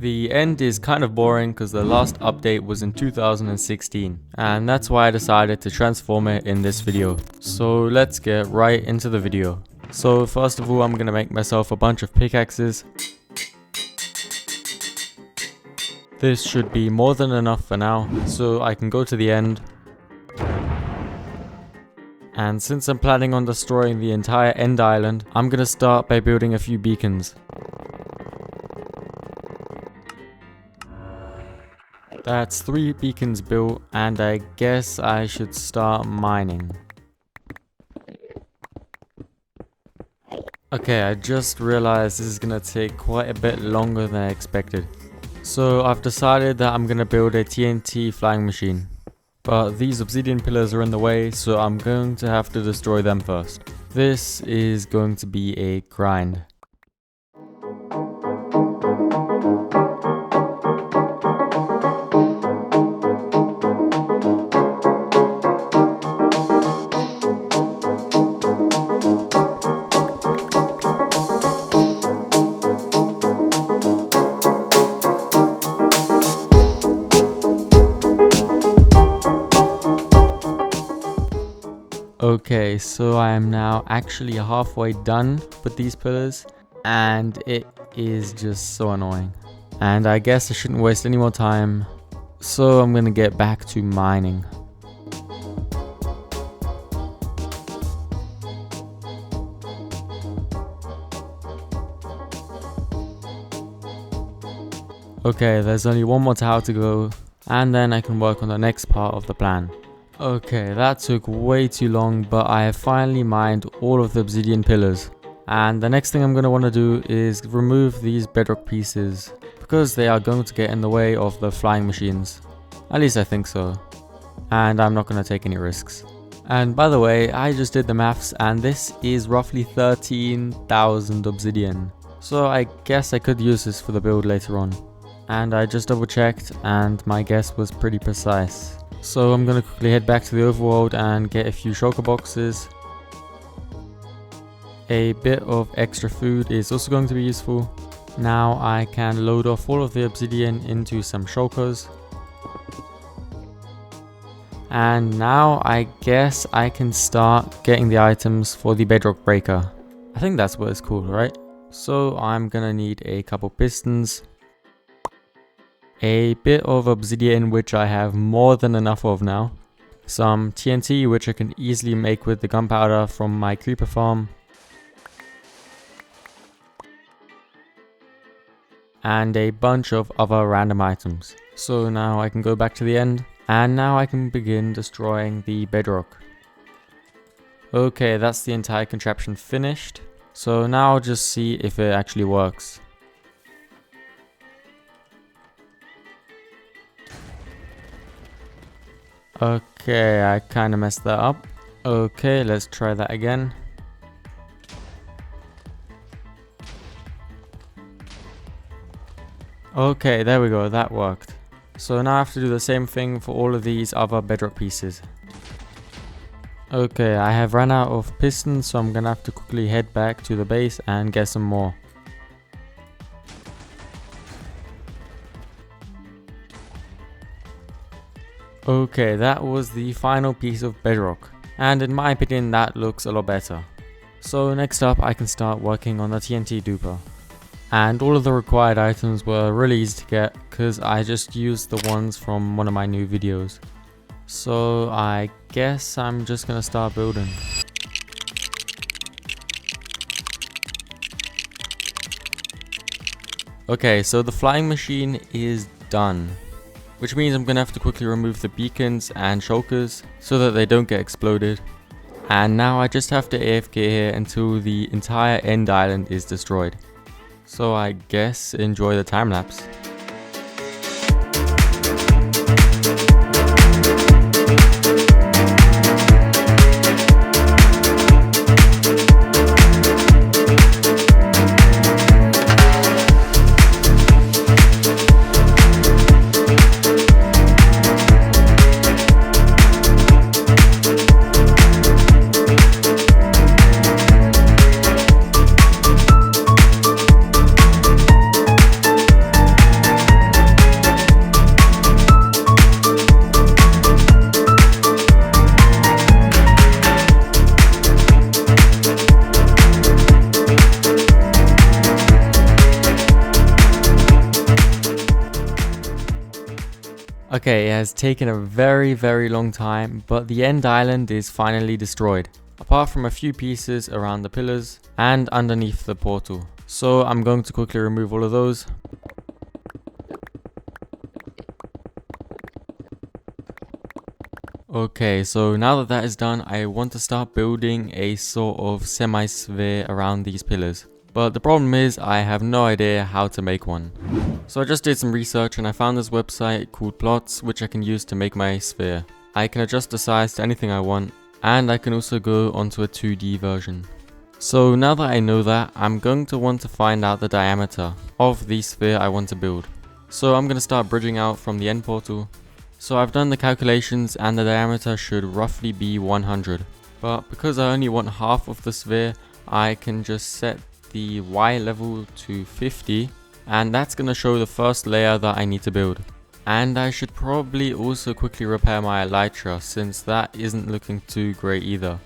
The end is kind of boring because the last update was in 2016, and that's why I decided to transform it in this video. So let's get right into the video. So first of all, I'm gonna make myself a bunch of pickaxes. This should be more than enough for now, so I can go to the end. And since I'm planning on destroying the entire end island, I'm gonna start by building a few beacons. That's 3 beacons built, and I guess I should start mining. Okay, I just realized this is gonna take quite a bit longer than I expected. So I've decided that I'm gonna build a TNT flying machine. But these obsidian pillars are in the way, so I'm going to have to destroy them first. This is going to be a grind. Okay, so I am now actually halfway done with these pillars, and it is just so annoying. And I guess I shouldn't waste any more time, so I'm gonna get back to mining. Okay, there's only one more tower to go, and then I can work on the next part of the plan. Okay, that took way too long, but I have finally mined all of the obsidian pillars. And the next thing I'm going to want to do is remove these bedrock pieces, because they are going to get in the way of the flying machines. At least I think so. And I'm not going to take any risks. And by the way, I just did the maths, and this is roughly 13,000 obsidian. So I guess I could use this for the build later on. And I just double checked, and my guess was pretty precise. So I'm gonna quickly head back to the overworld and get a few shulker boxes. A bit of extra food is also going to be useful. Now I can load off all of the obsidian into some shulkers. And now I guess I can start getting the items for the bedrock breaker. I think that's what it's called, right? So I'm gonna need a couple pistons. A bit of obsidian, which I have more than enough of now. Some TNT, which I can easily make with the gunpowder from my creeper farm. And a bunch of other random items. So now I can go back to the end, and now I can begin destroying the bedrock. Okay, that's the entire contraption finished. So now I'll just see if it actually works. Okay, I kind of messed that up. Okay, let's try that again. Okay, there we go, that worked. So now I have to do the same thing for all of these other bedrock pieces. Okay, I have run out of pistons, so I'm gonna have to quickly head back to the base and get some more. Okay, that was the final piece of bedrock, and in my opinion that looks a lot better. So next up I can start working on the TNT duper. And all of the required items were really easy to get because I just used the ones from one of my new videos. So I guess I'm just gonna start building. Okay, so the flying machine is done. Which means I'm gonna have to quickly remove the beacons and shulkers so that they don't get exploded. And now I just have to AFK here until the entire end island is destroyed. So I guess enjoy the time lapse. Okay, it has taken a very long time, but the end island is finally destroyed, apart from a few pieces around the pillars and underneath the portal. So I'm going to quickly remove all of those. Okay, so now that that is done, I want to start building a sort of semi-sphere around these pillars. But the problem is I have no idea how to make one. So I just did some research and I found this website called Plots, which I can use to make my sphere. I can adjust the size to anything I want, and I can also go onto a 2D version. So now that I know that, I'm going to want to find out the diameter of the sphere I want to build. So I'm going to start bridging out from the end portal. So I've done the calculations and the diameter should roughly be 100. But because I only want half of the sphere, I can just set the Y level to 50, and that's going to show the first layer that I need to build. And I should probably also quickly repair my elytra, since that isn't looking too great either.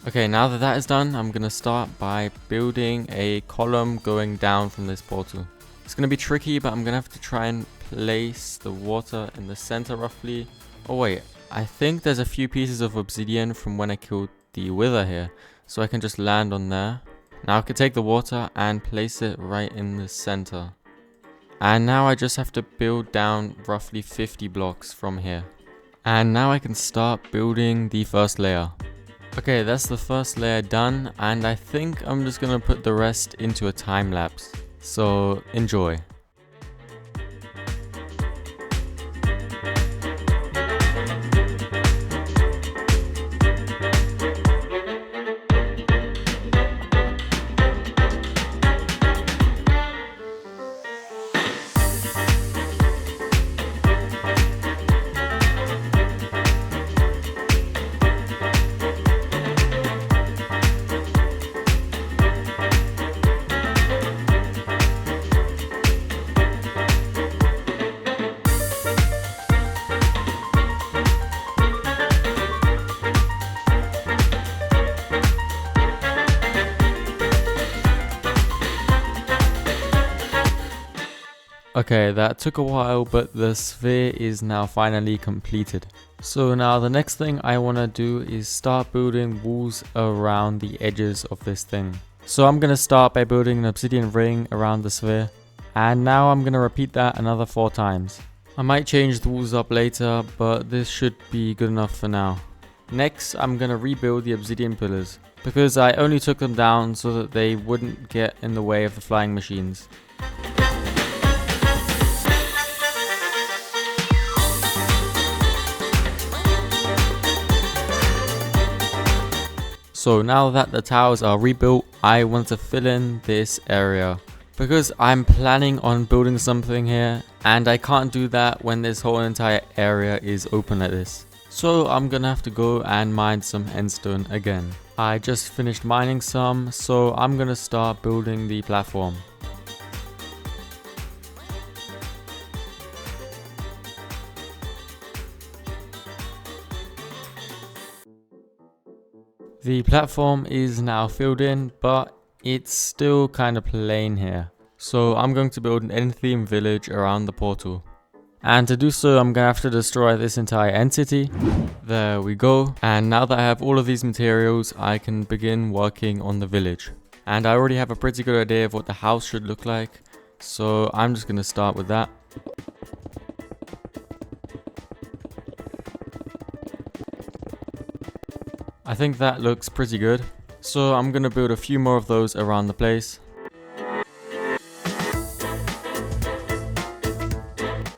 Okay, now that that is done, I'm going to start by building a column going down from this portal. It's going to be tricky, but I'm going to have to try and place the water in the center roughly. Oh wait, I think there's a few pieces of obsidian from when I killed the wither here, so I can just land on there. Now I can take the water and place it right in the center. And now I just have to build down roughly 50 blocks from here. And now I can start building the first layer. Okay, that's the first layer done, and I think I'm just going to put the rest into a time lapse. So enjoy. Okay, that took a while, but the sphere is now finally completed. So now the next thing I want to do is start building walls around the edges of this thing. So I'm going to start by building an obsidian ring around the sphere, and now I'm going to repeat that another 4 times. I might change the walls up later, but this should be good enough for now. Next, I'm going to rebuild the obsidian pillars, because I only took them down so that they wouldn't get in the way of the flying machines. So now that the towers are rebuilt, I want to fill in this area, because I'm planning on building something here, and I can't do that when this whole entire area is open like this. So I'm gonna have to go and mine some endstone again. I just finished mining some, so I'm gonna start building the platform. The platform is now filled in, but it's still kind of plain here. So I'm going to build an end-theme village around the portal. And to do so, I'm going to have to destroy this entire entity. There we go. And now that I have all of these materials, I can begin working on the village. And I already have a pretty good idea of what the house should look like. So I'm just going to start with that. I think that looks pretty good. So I'm going to build a few more of those around the place.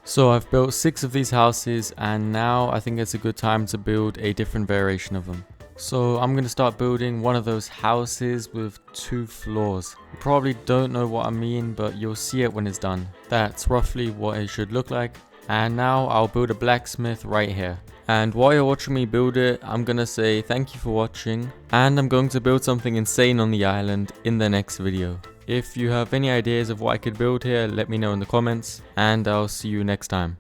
So I've built 6 of these houses, and now I think it's a good time to build a different variation of them. So I'm going to start building one of those houses with 2 floors. You probably don't know what I mean, but you'll see it when it's done. That's roughly what it should look like. And now I'll build a blacksmith right here. And while you're watching me build it, I'm gonna say thank you for watching, and I'm going to build something insane on the island in the next video. If you have any ideas of what I could build here, let me know in the comments, and I'll see you next time.